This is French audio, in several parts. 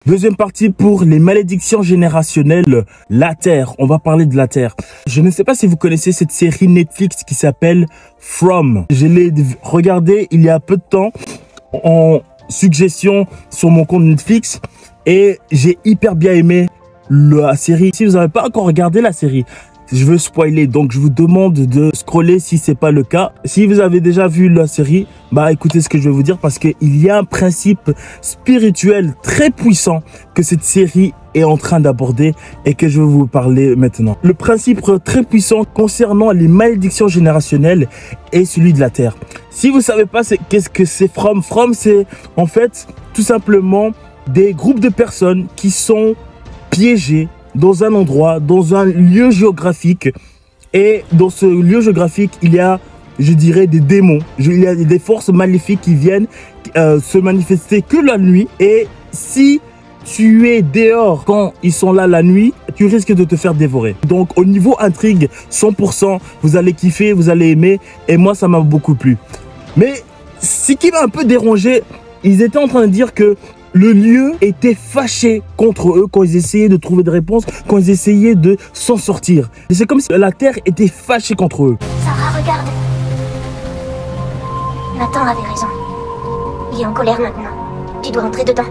Deuxième partie pour les malédictions générationnelles, la terre. On va parler de la terre. Je ne sais pas si vous connaissez cette série Netflix qui s'appelle From. Je l'ai regardée il y a peu de temps en suggestion sur mon compte Netflix et j'ai hyper bien aimé la série. Si vous n'avez pas encore regardé la série, je veux spoiler, donc je vous demande de scroller si c'est pas le cas. Si vous avez déjà vu la série, bah écoutez ce que je vais vous dire parce qu'il y a un principe spirituel très puissant que cette série est en train d'aborder et que je vais vous parler maintenant. Le principe très puissant concernant les malédictions générationnelles est celui de la terre. Si vous savez pas qu'est-ce que c'est From, c'est en fait tout simplement des groupes de personnes qui sont piégées dans un endroit, dans un lieu géographique. Et dans ce lieu géographique, il y a, je dirais, des démons. Il y a des forces maléfiques qui viennent se manifester que la nuit. Et si tu es dehors quand ils sont là la nuit, tu risques de te faire dévorer. Donc au niveau intrigue, 100%, vous allez kiffer, vous allez aimer. Et moi, ça m'a beaucoup plu. Mais ce qui m'a un peu dérangé, ils étaient en train de dire que le lieu était fâché contre eux quand ils essayaient de trouver des réponses, quand ils essayaient de s'en sortir. Et c'est comme si la terre était fâchée contre eux. Sarah, regarde. Nathan avait raison. Il est en colère maintenant. Tu dois rentrer dedans.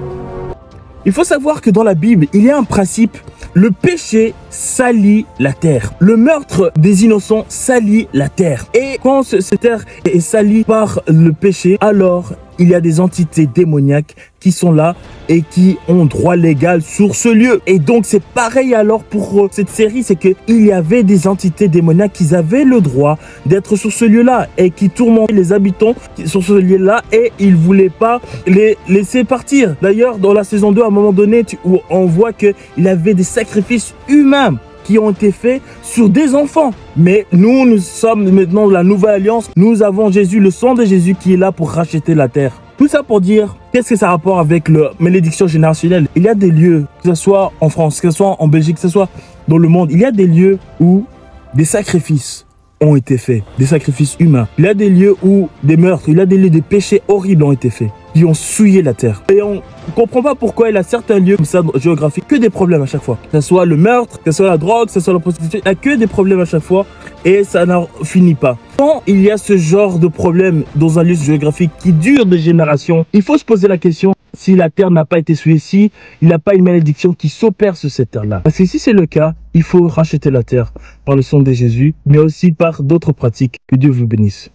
Il faut savoir que dans la Bible, il y a un principe. Le péché salit la terre. Le meurtre des innocents salit la terre. Et quand cette terre est salie par le péché, alors il y a des entités démoniaques qui sont là et qui ont droit légal sur ce lieu. Et donc c'est pareil alors pour cette série, c'est qu'il y avait des entités démoniaques qui avaient le droit d'être sur ce lieu-là et qui tourmentaient les habitants sur ce lieu-là et ils ne voulaient pas les laisser partir. D'ailleurs, dans la saison 2, à un moment donné, on voit qu'il y avait des sacrifices humains qui ont été faits sur des enfants. Mais nous sommes maintenant la nouvelle alliance. Nous avons Jésus, le sang de Jésus qui est là pour racheter la terre. Tout ça pour dire, qu'est-ce que ça a rapport avec la malédiction générationnelle? Il y a des lieux, que ce soit en France, que ce soit en Belgique, que ce soit dans le monde, il y a des lieux où des sacrifices ont été faits, des sacrifices humains. Il y a des lieux où des meurtres, il y a des lieux de péchés horribles ont été faits, qui ont souillé la terre. Et on ne comprend pas pourquoi il y a certains lieux comme ça géographiques que des problèmes à chaque fois. Que ce soit le meurtre, que ce soit la drogue, que ce soit la prostitution, il n'y a que des problèmes à chaque fois et ça n'en finit pas. Quand il y a ce genre de problème dans un lieu géographique qui dure des générations, il faut se poser la question si la terre n'a pas été souillée, si il n'y a pas une malédiction qui s'opère sur cette terre-là. Parce que si c'est le cas, il faut racheter la terre par le sang de Jésus, mais aussi par d'autres pratiques. Que Dieu vous bénisse.